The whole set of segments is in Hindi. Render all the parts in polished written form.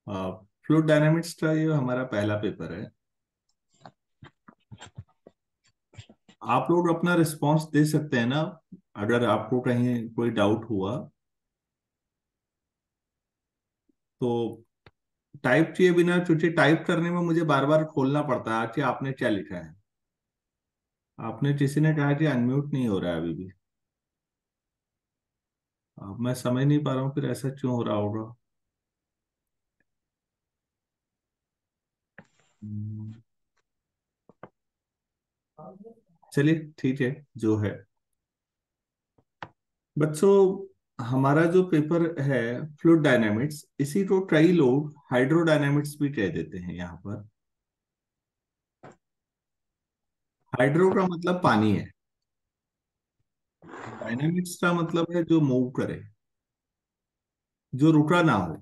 फ्लूइड डायनामिक्स का ये हमारा पहला पेपर है। आप लोग अपना रिस्पांस दे सकते हैं ना, अगर आपको कहीं कोई डाउट हुआ तो। टाइप किए बिना, क्योंकि टाइप करने में मुझे बार बार खोलना पड़ता है कि आपने क्या लिखा है। आपने किसी ने कहा कि अनम्यूट नहीं हो रहा है अभी भी। अब मैं समझ नहीं पा रहा हूँ फिर ऐसा क्यों हो रहा होगा। हम्म, चलिए ठीक है जो है। बच्चों, हमारा जो पेपर है फ्लूइड डायनामिक्स, इसी को कई लोग हाइड्रोडायनामिक्स भी कह देते हैं यहाँ पर। हाइड्रो का मतलब पानी है, डायनामिक्स का मतलब है जो मूव करे, जो रुका ना हो।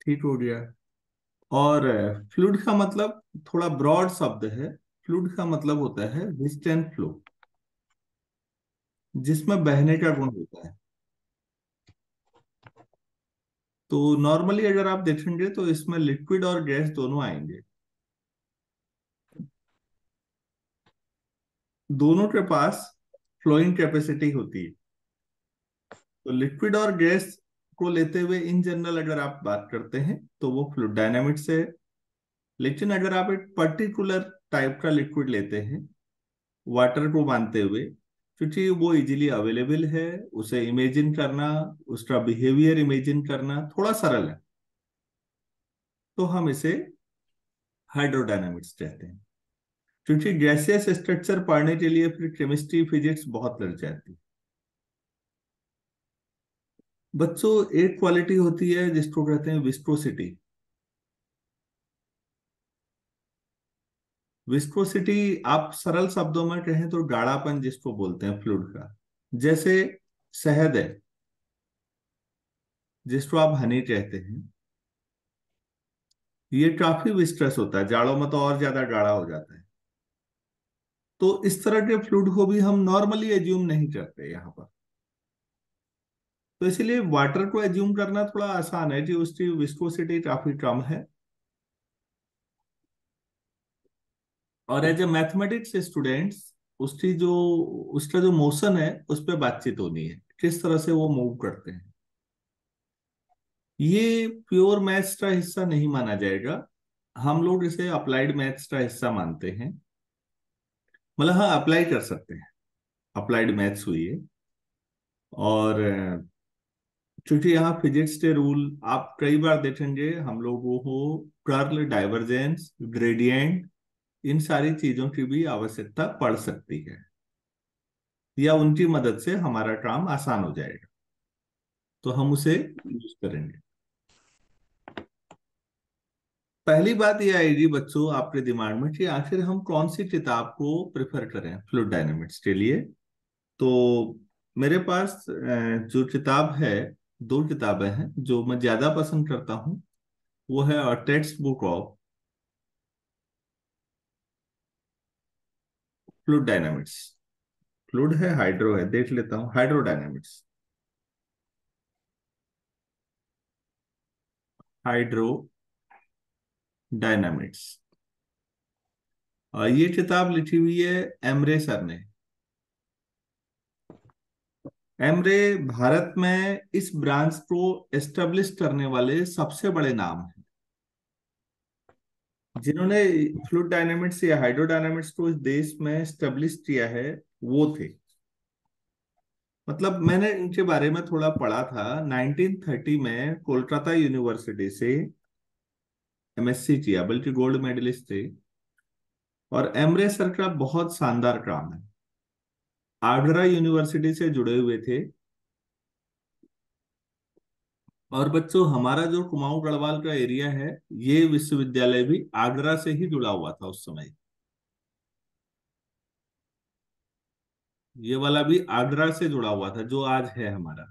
ठीक हो गया। और फ्लूइड का मतलब थोड़ा ब्रॉड शब्द है। फ्लूइड का मतलब होता है डिस्टेंट फ्लो, जिसमें बहने का गुण होता है। तो नॉर्मली अगर आप देखेंगे तो इसमें लिक्विड और गैस दोनों आएंगे। दोनों के पास फ्लोइंग कैपेसिटी होती है। तो लिक्विड और गैस को लेते हुए इन जनरल अगर आप बात करते हैं तो वो फ्लूइड डायनामिक्स है। लेकिन अगर आप एक पर्टिकुलर टाइप का लिक्विड लेते हैं, वाटर को मानते हुए, क्योंकि वो इजीली अवेलेबल है, उसे इमेजिन करना, उसका बिहेवियर इमेजिन करना थोड़ा सरल है, तो हम इसे हाइड्रोडायनामिक्स कहते हैं। क्योंकि गैसियस स्ट्रक्चर पढ़ने के लिए फिर केमिस्ट्री फिजिक्स बहुत लग जाती है। बच्चों, एक क्वालिटी होती है जिसको कहते हैं विस्कोसिटी। विस्कोसिटी आप सरल शब्दों में कहें तो गाढ़ापन जिसको बोलते हैं फ्लूइड का। जैसे शहद है, जिसको आप हनी कहते हैं, ये काफी विस्कस होता है, जाड़ों में तो और ज्यादा गाढ़ा हो जाता है। तो इस तरह के फ्लूइड को भी हम नॉर्मली एज्यूम नहीं करते यहाँ पर। तो इसलिए वाटर को एज्यूम करना थोड़ा आसान है कि उसकी विस्कोसिटी काफी कम है। और एज ए मैथमेटिक्स स्टूडेंट्स, उसकी जो उसका जो मोशन है उस पर बातचीत होनी है, किस तरह से वो मूव करते हैं। ये प्योर मैथ्स का हिस्सा नहीं माना जाएगा। हम लोग इसे अप्लाइड मैथ्स का हिस्सा मानते हैं। मतलब हाँ, अप्लाई कर सकते हैं, अप्लाइड मैथ्स हुई है। और क्योंकि यहाँ फिजिक्स के रूल आप कई बार देखेंगे हम लोगों को, कर्ल, डाइवर्जेंस, ग्रेडियंट, इन सारी चीजों की भी आवश्यकता पड़ सकती है, या उनकी मदद से हमारा काम आसान हो जाएगा, तो हम उसे यूज करेंगे। पहली बात यह आएगी बच्चों आपके दिमाग में कि आखिर हम कौन सी किताब को प्रेफर करें फ्लूइड डायनेमिक्स के लिए। तो मेरे पास जो किताब है, दो किताबें हैं जो मैं ज्यादा पसंद करता हूँ। वो है text book of fluid dynamics. Fluid है, हाइड्रो है, देख लेता हूँ, हाइड्रोडायनेमिक्स। Hydro dynamics. ये किताब लिखी हुई है एमरे सर ने। एमरे भारत में इस ब्रांच को एस्टेब्लिश करने वाले सबसे बड़े नाम हैं। जिन्होंने फ्लूइड डायनामिक्स या हाइड्रोडायनामिक्स को इस देश में एस्टेब्लिश किया है, वो थे। मतलब मैंने इनके बारे में थोड़ा पढ़ा था। 1930 में कोलकाता यूनिवर्सिटी से एमएससी किया, बल्कि गोल्ड मेडलिस्ट थे। और एमरे सर का बहुत शानदार काम है। आगरा यूनिवर्सिटी से जुड़े हुए थे। और बच्चों, हमारा जो कुमाऊं गढ़वाल का एरिया है, ये विश्वविद्यालय भी आगरा से ही जुड़ा हुआ था उस समय। ये वाला भी आगरा से जुड़ा हुआ था जो आज है हमारा।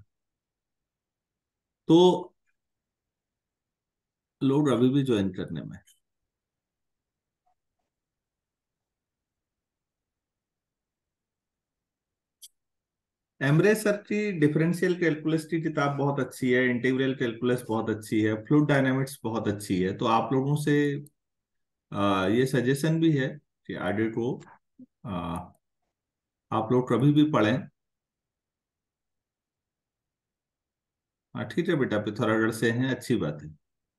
तो लोग अभी भी ज्वाइन करने में। एमरे सर की डिफरेंशियल कैलकुलस की किताब बहुत अच्छी है, इंटीग्रल कैलकुलस बहुत अच्छी है, फ्लूइड डायनामिक्स बहुत अच्छी है। तो आप लोगों से ये सजेशन भी है कि आगे को आ, आप लोग कभी भी पढ़ें। हाँ ठीक है बेटा, पिथागोरस से हैं, अच्छी बात है।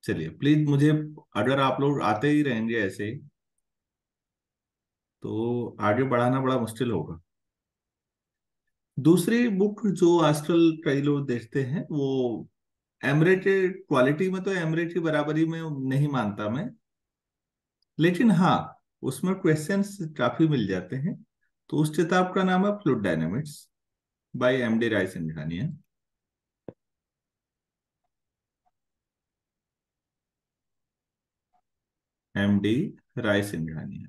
चलिए प्लीज मुझे, अगर आप लोग आते ही रहेंगे ऐसे तो आगे बढ़ाना बड़ा मुश्किल होगा। दूसरी बुक जो आजकल कई लोग देखते हैं वो एमरे के क्वालिटी में, तो एमरे की बराबरी में नहीं मानता मैं, लेकिन हाँ उसमें क्वेश्चंस काफी मिल जाते हैं। तो उस किताब का नाम है फ्लूइड डायनेमिक्स बाय एमडी राय सिंघानिया। एमडी राय सिंघानिया।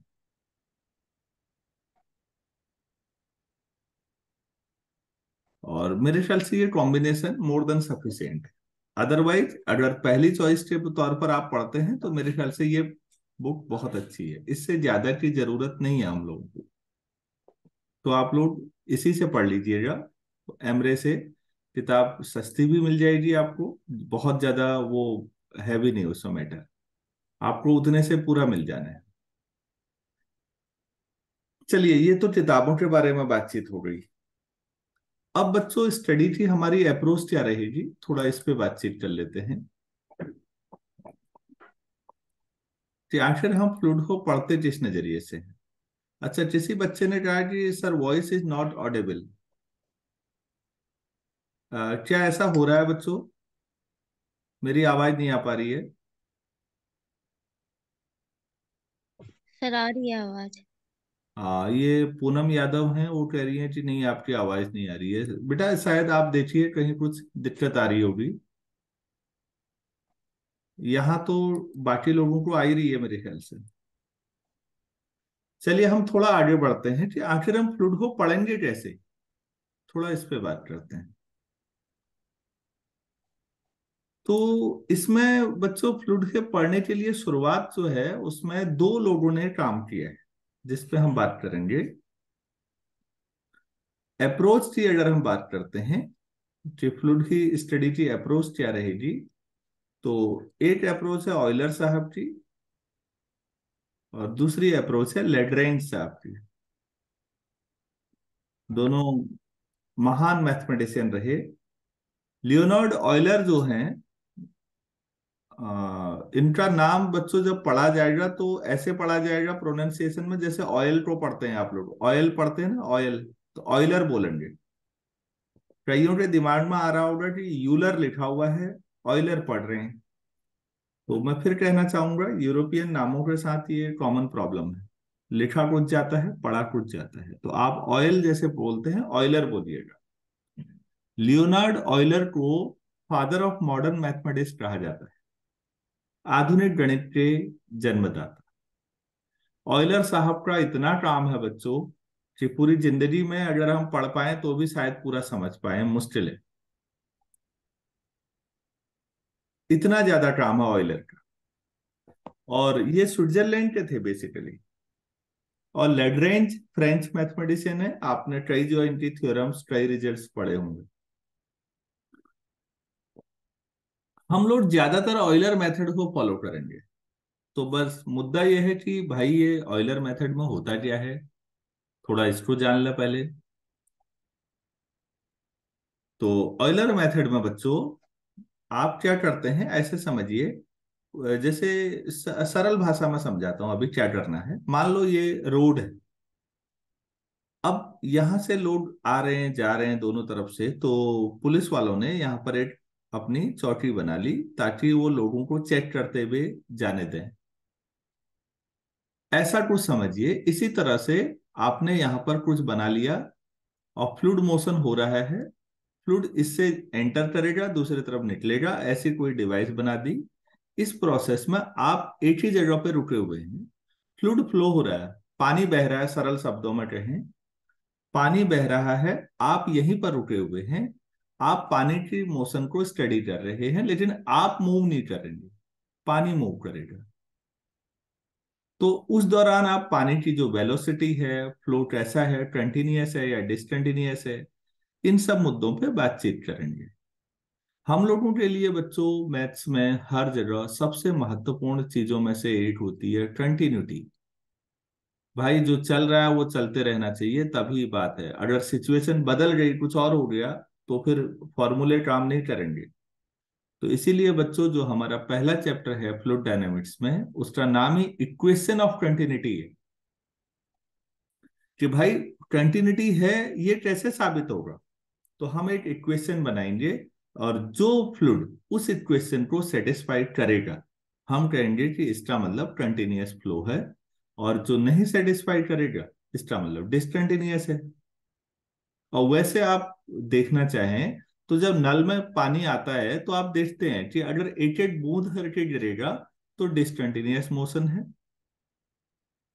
और मेरे ख्याल से ये कॉम्बिनेशन मोर देन सफिशिएंट है। अदरवाइज अगर पहली चॉइस के तौर पर आप पढ़ते हैं तो मेरे ख्याल से ये बुक बहुत अच्छी है, इससे ज्यादा की जरूरत नहीं है हम लोगों को। तो आप लोग इसी से पढ़ लीजिएगा। तो एमरे से किताब सस्ती भी मिल जाएगी आपको, बहुत ज्यादा वो हैवी नहीं उसका मैटर, आपको उतने से पूरा मिल जाना है। चलिए ये तो किताबों के बारे में बातचीत हो गई। अब बच्चों स्टडी की हमारी अप्रोच क्या रहेगी, थोड़ा इस पे बातचीत कर लेते हैं कि आखिर हम फ्लूइड को पढ़ते किस नजरिए से हैं। अच्छा, किसी बच्चे ने कहा कि sir voice is not audible. क्या ऐसा हो रहा है बच्चों, मेरी आवाज नहीं आ पा रही है? सर आ रही है आवाज। ये पूनम यादव हैं, वो कह रही हैं कि नहीं आपकी आवाज नहीं आ रही है। बेटा शायद आप देखिए कहीं कुछ दिक्कत आ रही होगी। यहाँ तो बाकी लोगों को आ ही रही है मेरे ख्याल से। चलिए हम थोड़ा आगे बढ़ते हैं कि आखिर हम फ्लूइड को पढ़ेंगे कैसे, थोड़ा इस पे बात करते हैं। तो इसमें बच्चों फ्लूइड के पढ़ने के लिए शुरुआत जो है उसमें दो लोगों ने काम किया है, जिस पे हम बात करेंगे। अप्रोच की अगर हम बात करते हैं कि फ्लूइड की स्टडी की अप्रोच क्या रहेगी, तो एक अप्रोच है ऑयलर साहब की और दूसरी अप्रोच है लेग्रैंज साहब की। दोनों महान मैथमेटिशियन रहे। लियोनार्ड ऑयलर जो हैं, इनका नाम बच्चों जब पढ़ा जाएगा तो ऐसे पढ़ा जाएगा प्रोनाउंसिएशन में जैसे ऑयल को पढ़ते हैं आप लोग, ऑयल पढ़ते हैं ना ऑयल, तो ऑयलर बोलेंगे। कईयों के दिमाग में आ रहा होगा कि यूलर लिखा हुआ है, ऑयलर पढ़ रहे हैं। तो मैं फिर कहना चाहूंगा यूरोपियन नामों के साथ ये कॉमन प्रॉब्लम है, लिखा कुछ जाता है पढ़ा कुछ जाता है। तो आप ऑयल जैसे बोलते हैं ऑयलर बोलिएगा। लियोनार्ड ऑयलर को फादर ऑफ मॉडर्न मैथमेटिक्स कहा जाता है, आधुनिक गणित के जन्मदाता। ऑयलर साहब का इतना काम है बच्चों कि पूरी जिंदगी में अगर हम पढ़ पाए तो भी शायद पूरा समझ पाए, मुश्किल है, इतना ज्यादा काम है ऑयलर का। और ये स्विट्जरलैंड के थे बेसिकली। और लेग्रेंज फ्रेंच मैथमेटिशियन है, आपने कई जो इनकी थ्योरम्स कई रिजल्ट्स पढ़े होंगे। हम लोग ज्यादातर ऑयलर मेथड को फॉलो करेंगे। तो बस मुद्दा यह है कि भाई ये ऑयलर मेथड में होता क्या है, थोड़ा इसको जान ले पहले। तो ऑयलर मेथड में बच्चों आप क्या करते हैं ऐसे समझिए, जैसे सरल भाषा में समझाता हूं अभी क्या करना है। मान लो ये रोड है, अब यहां से लोग आ रहे हैं जा रहे हैं दोनों तरफ से, तो पुलिस वालों ने यहाँ पर एक अपनी चौकी बना ली ताकि वो लोगों को चेक करते हुए जाने दें। ऐसा कुछ समझिए, इसी तरह से आपने यहाँ पर कुछ बना लिया और फ्लूइड मोशन हो रहा है, फ्लूइड इससे एंटर करेगा दूसरी तरफ निकलेगा, ऐसी कोई डिवाइस बना दी। इस प्रोसेस में आप एक ही जगह पे रुके हुए हैं, फ्लूइड फ्लो हो रहा है, पानी बह रहा है, सरल शब्दों में कहें पानी बह रहा है, आप यहीं पर रुके हुए हैं। आप पानी की मोशन को स्टडी कर रहे हैं लेकिन आप मूव नहीं करेंगे, पानी मूव करेगा। तो उस दौरान आप पानी की जो वेलोसिटी है, फ्लो कैसा है, कंटिन्यूअस है या डिसकंटिन्यूअस है, इन सब मुद्दों पे बातचीत करेंगे। हम लोगों के लिए बच्चों मैथ्स में हर जगह सबसे महत्वपूर्ण चीजों में से एक होती है कंटिन्यूटी। भाई जो चल रहा है वो चलते रहना चाहिए, तभी बात है। अगर सिचुएशन बदल गई, कुछ और हो गया, तो फिर फॉर्मूले काम नहीं करेंगे। तो इसीलिए बच्चों जो हमारा पहला चैप्टर है फ्लूइड डायनेमिक्स में, उसका नाम ही इक्वेशन ऑफ कंटिन्यूटी है। कि भाई कंटिन्यूटी है, ये कैसे साबित होगा। तो हम एक इक्वेशन बनाएंगे, और जो फ्लूइड उस इक्वेशन को सेटिस्फाई करेगा, हम कहेंगे कि इसका मतलब कंटिन्यूअस फ्लो है। और जो नहीं सेटिस्फाई करेगा, इसका मतलब डिसकंटिन्यूअस है। और वैसे आप देखना चाहें तो जब नल में पानी आता है तो आप देखते हैं कि अगर एक एक बूंद करके गिरेगा तो डिसकंटिन्यूअस मोशन है,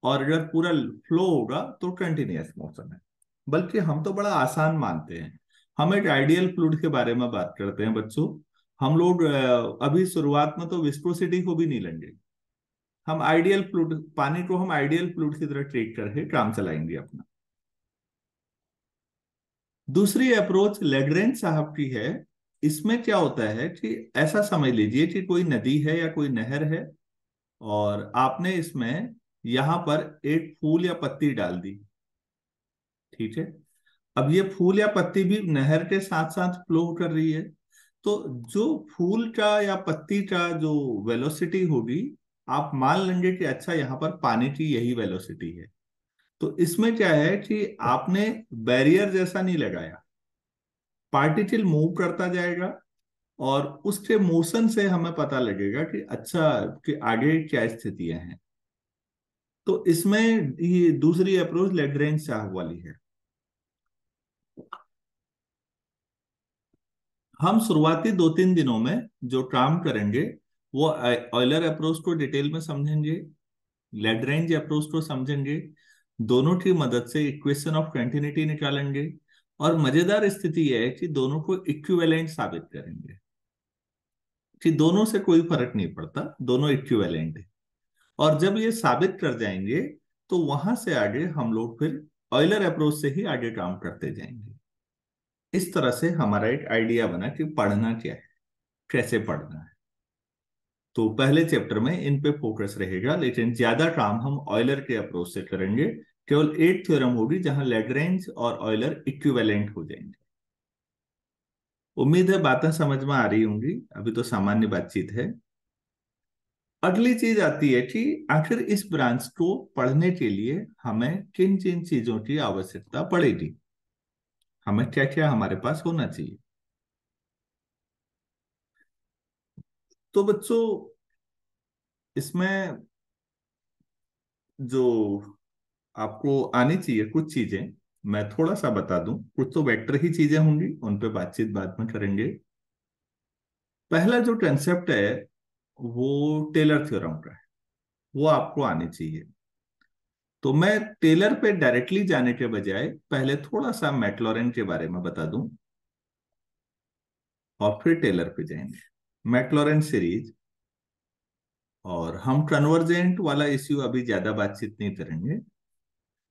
और अगर पूरा फ्लो होगा तो कंटिन्यूअस मोशन है। बल्कि हम तो बड़ा आसान मानते हैं। हम एक आइडियल फ्लूइड के बारे में बात करते हैं बच्चों। हम लोग अभी शुरुआत में तो विस्कोसिटी को भी नहीं लेंगे। हम आइडियल फ्लूइड, पानी को हम आइडियल फ्लूइड की तरह ट्रीट करके काम चलाएंगे अपना। दूसरी अप्रोच लेग्रेंज साहब की है। इसमें क्या होता है कि ऐसा समझ लीजिए कि कोई नदी है या कोई नहर है, और आपने इसमें यहां पर एक फूल या पत्ती डाल दी। ठीक है। अब ये फूल या पत्ती भी नहर के साथ साथ फ्लो कर रही है। तो जो फूल का या पत्ती का जो वेलोसिटी होगी, आप मान लेंगे कि अच्छा यहाँ पर पानी की यही वेलोसिटी है। तो इसमें क्या है कि आपने बैरियर जैसा नहीं लगाया। पार्टिकल मूव करता जाएगा, और उसके मोशन से हमें पता लगेगा कि अच्छा, कि आगे क्या स्थितियां हैं। तो इसमें ये दूसरी अप्रोच लेग्रेंज साहब वाली है। हम शुरुआती 2-3 दिनों में जो काम करेंगे, वो ऑयलर अप्रोच को डिटेल में समझेंगे, लैग्रेंज अप्रोच को समझेंगे। दोनों की मदद से इक्वेशन ऑफ कंटिन्यूटी निकालेंगे। और मजेदार स्थिति यह है कि दोनों को इक्विवेलेंट साबित करेंगे, कि दोनों से कोई फर्क नहीं पड़ता, दोनों इक्विवेलेंट है। और जब ये साबित कर जाएंगे, तो वहां से आगे हम लोग फिर ऑयलर अप्रोच से ही आगे काम करते जाएंगे। इस तरह से हमारा एक आइडिया बना कि पढ़ना क्या है, कैसे पढ़ना है। तो पहले चैप्टर में इन पे फोकस रहेगा, लेकिन ज्यादा काम हम ऑयलर के अप्रोच से करेंगे। केवल एक थ्योरम होगी जहां लैग्रेंज और ऑयलर इक्विवेलेंट हो जाएंगे। उम्मीद है बातें समझ में आ रही होंगी। अभी तो सामान्य बातचीत है। अगली चीज आती है कि आखिर इस ब्रांच को पढ़ने के लिए हमें किन किन चीजों की आवश्यकता पड़ेगी, हमें क्या क्या हमारे पास होना चाहिए। तो बच्चों, इसमें जो आपको आनी चाहिए कुछ चीजें, मैं थोड़ा सा बता दूं। कुछ तो वेक्टर ही चीजें होंगी, उन पे बातचीत बाद में करेंगे। पहला जो कंसेप्ट है वो टेलर थ्योरम का है, वो आपको आनी चाहिए। तो मैं टेलर पे डायरेक्टली जाने के बजाय पहले थोड़ा सा मैक्लॉरेन के बारे में बता दूं, और फिर टेलर पे जाएंगे। मैक्लॉरेन सीरीज। और हम कन्वर्जेंट वाला इश्यू अभी ज्यादा बातचीत नहीं करेंगे।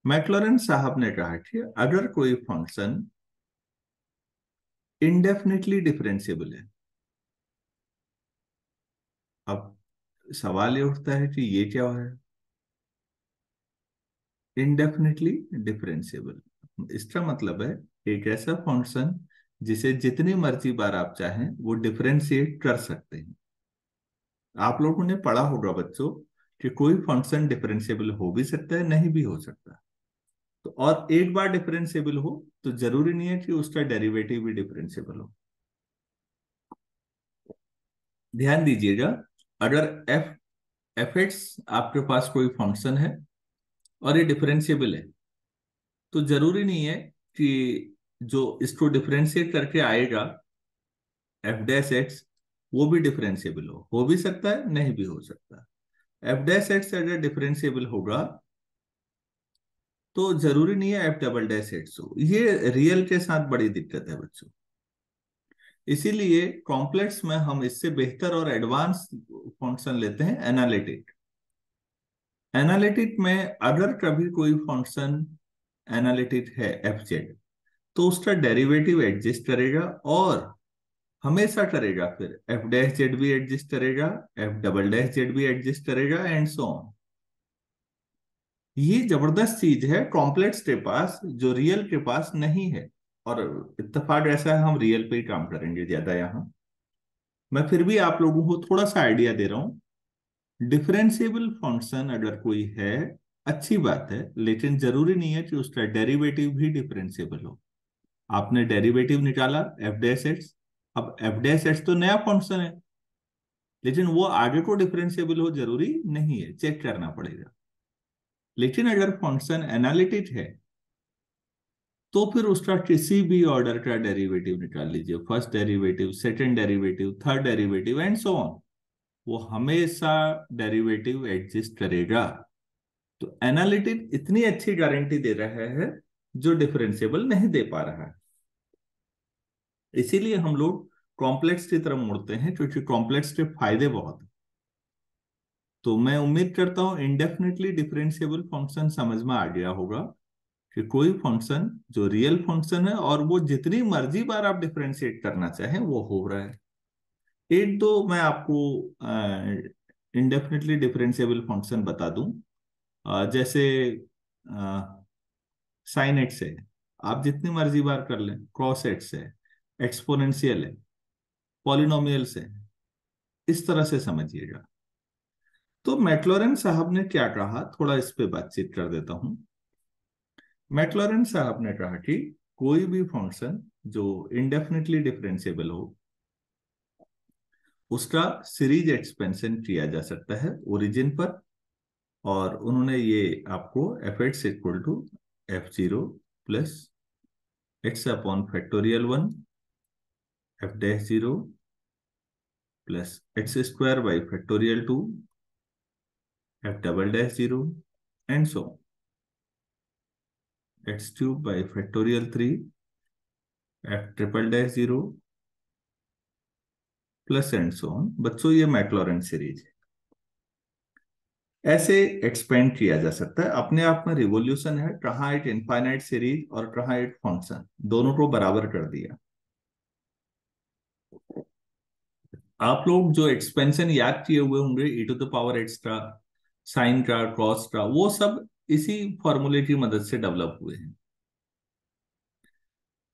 मैक्लॉरेन साहब ने कहा कि अगर कोई फंक्शन इंडेफिनेटली डिफरेंशिएबल है। अब सवाल ये उठता है कि ये क्या है इंडेफिनेटली डिफरेंशिएबल। इसका मतलब है एक ऐसा फंक्शन जिसे जितनी मर्जी बार आप चाहें वो डिफरेंशिएट कर सकते हैं। आप लोगों ने पढ़ा होगा बच्चों कि कोई फंक्शन डिफरेंशिएबल हो भी सकता है, नहीं भी हो सकता। तो और एक बार डिफरेंशिएबल हो तो जरूरी नहीं है कि उसका डेरिवेटिव भी डिफरेंशिएबल हो। ध्यान दीजिएगा, अगर एफ एफ एक्स आपके पास कोई फंक्शन है और ये डिफरेंशिएबल है, तो जरूरी नहीं है कि जो इसको डिफरेंशिएट करके आएगा एफ डैश एक्स, वो भी डिफरेंशिएबल हो भी सकता है, नहीं भी हो सकता। एफ डैश एक्स अगर डिफरेंशिएबल होगा तो जरूरी नहीं है एफ डबल डैश एक्स हो। ये रियल के साथ बड़ी दिक्कत है बच्चों। इसीलिए कॉम्प्लेक्स में हम इससे बेहतर और एडवांस फंक्शन लेते हैं एनालिटिक। एनालिटिक में अगर कभी कोई फंक्शन एनालिटिक है एफ जेड, तो उसका डेरिवेटिव एग्जिस्ट करेगा, और हमेशा करेगा। फिर एफ डैश जेड भी एग्जिस्ट करेगा, एफ डबल डैश जेड भी एग्जिस्ट करेगा, एंड सो ऑन। ये जबरदस्त चीज है कॉम्प्लेक्स के पास, जो रियल के पास नहीं है। और इत्तेफाक ऐसा है, हम रियल पे ही काम करेंगे ज्यादा यहाँ। मैं फिर भी आप लोगों को थोड़ा सा आइडिया दे रहा हूँ। डिफरेंशिएबल फंक्शन अगर कोई है, अच्छी बात है, लेकिन जरूरी नहीं है कि उसका डेरिवेटिव भी डिफरेंशिएबल हो। आपने डेरिवेटिव निकाला एफ डैश एक्स, अब एफ डैश एक्स तो नया फंक्शन है, लेकिन वो आगे को डिफरेंशिएबल हो जरूरी नहीं है, चेक करना पड़ेगा। लेकिन अगर फंक्शन एनालिटिक है, तो फिर उसका किसी भी ऑर्डर का डेरिवेटिव निकाल लीजिए, first derivative, second derivative, third derivative, and so on, वो हमेशा डेरिवेटिव एग्जिस्ट करेगा। तो एनालिटिक इतनी अच्छी गारंटी दे रहा है जो डिफरेंशिएबल नहीं दे पा रहा है। इसीलिए हम लोग कॉम्प्लेक्स की तरफ मुड़ते हैं, क्योंकि कॉम्प्लेक्स के फायदे बहुत हैं। तो मैं उम्मीद करता हूं इंडेफिनेटली डिफरेंशिएबल फंक्शन समझ में आ गया होगा, कि कोई फंक्शन जो रियल फंक्शन है, और वो जितनी मर्जी बार आप डिफरेंशिएट करना चाहें वो हो रहा है। एक दो मैं आपको इंडेफिनेटली डिफरेंशिएबल फंक्शन बता दूं। जैसे साइन एक्स है, आप जितनी मर्जी बार कर लें, कॉस एक्स है, एक्सपोनेंशियल है, पॉलिनोमियल्स है, इस तरह से समझिएगा। तो मैक्लॉरेन साहब ने क्या कहा, थोड़ा इस पे बातचीत कर देता हूं। मैक्लॉरेन साहब ने कहा कि कोई भी फंक्शन जो इंडेफिनेटली डिफरेंशिएबल हो, उसका सीरीज एक्सपेंशन किया जा सकता है ओरिजिन पर। और उन्होंने ये आपको f x equal to f zero plus x upon factorial one, F dash zero plus x square by factorial two, F double dash zero, and so x cube by factorial three, f triple dash zero, plus and so on. बच्चों, ये मैक्लॉरेन सीरीज है। ऐसे एक्सपेंड किया जा सकता है, अपने आप में रिवॉल्यूशन है, कहाँ एक इनफाइनाइट सीरीज और कहाँ एक फंक्शन, दोनों को बराबर कर दिया। आप लोग जो एक्सपेंशन याद किए हुए होंगे, E to the power extra, sine का, कॉस का, वो सब इसी फॉर्मूले की मदद से डेवलप हुए हैं।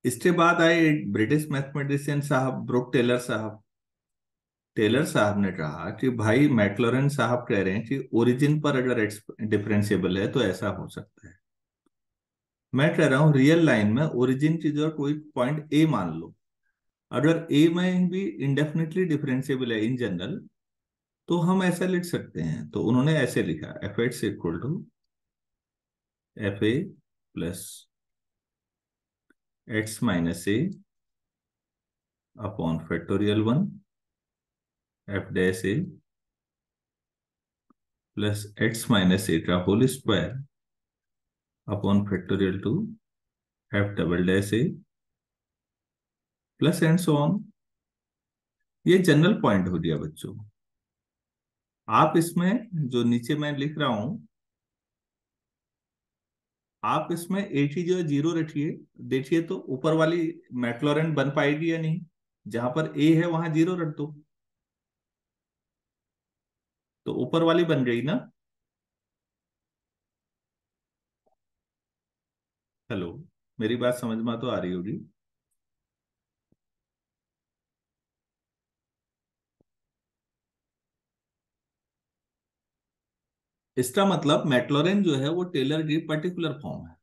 इसके बाद आए एक ब्रिटिश मैथमेटिशियन साहब, ब्रुक टेलर साहब। टेलर साहब ने कहा कि भाई, मैक्लॉरेन साहब कह रहे हैं कि ओरिजिन पर अगर डिफरेंशिएबल है तो ऐसा हो सकता है। मैं कह रहा हूं रियल लाइन में ओरिजिन की जगह कोई पॉइंट ए मान लो, अगर ए में भी इंडेफिनेटली डिफरेंशिएबल है इन जनरल, तो हम ऐसा लिख सकते हैं। तो उन्होंने ऐसे लिखा, F x equal to F A plus X minus A upon factorial one, F dash A plus X minus A का whole square upon factorial two, F double dash A plus and so on. ये जनरल पॉइंट हो गया बच्चों। आप इसमें जो नीचे मैं लिख रहा हूं, आप इसमें एक ही जो जीरो रखिए, देखिए तो ऊपर वाली मैक्लॉरेन बन पाएगी या नहीं। जहां पर ए है वहां जीरो रख दो, तो ऊपर वाली बन गई ना। हेलो, मेरी बात समझ में तो आ रही होगी। इसका मतलब मैक्लॉरेन जो है वो टेलर की पर्टिकुलर फॉर्म है।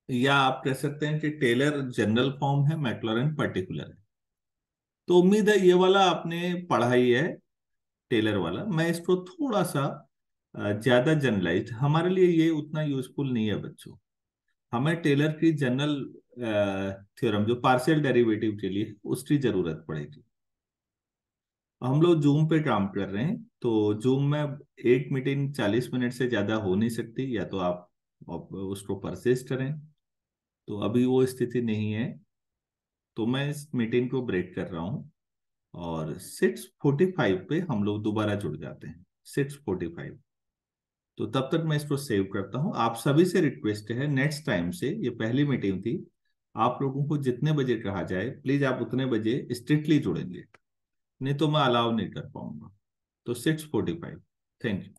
या आप कह सकते हैं कि टेलर जनरल फॉर्म है, मैक्लॉरेन पर्टिकुलर है। तो उम्मीद है ये वाला आपने पढ़ा ही है, टेलर वाला। मैं इसको थोड़ा सा ज्यादा जनरलाइज, हमारे लिए ये उतना यूजफुल नहीं है बच्चों। हमें टेलर की जनरल थ्योरम, जो पार्शियल डेरिवेटिव के लिए, उसकी जरूरत पड़ेगी। हम लोग जूम पे काम कर रहे हैं, तो जूम में एक मीटिंग 40 मिनट से ज्यादा हो नहीं सकती, या तो आप उसको परचेज करें। तो अभी वो स्थिति नहीं है, तो मैं इस मीटिंग को ब्रेक कर रहा हूँ। और 6:45 पे हम लोग दोबारा जुड़ जाते हैं, 6:45। तो तब तक मैं इसको सेव करता हूँ। आप सभी से रिक्वेस्ट है, नेक्स्ट टाइम से, ये पहली मीटिंग थी, आप लोगों को जितने बजे कहा जाए प्लीज आप उतने बजे स्ट्रिक्टली जुड़ेंगे, नहीं तो मैं अलाउ नहीं कर पाऊंगा। तो 6:45। Thank you.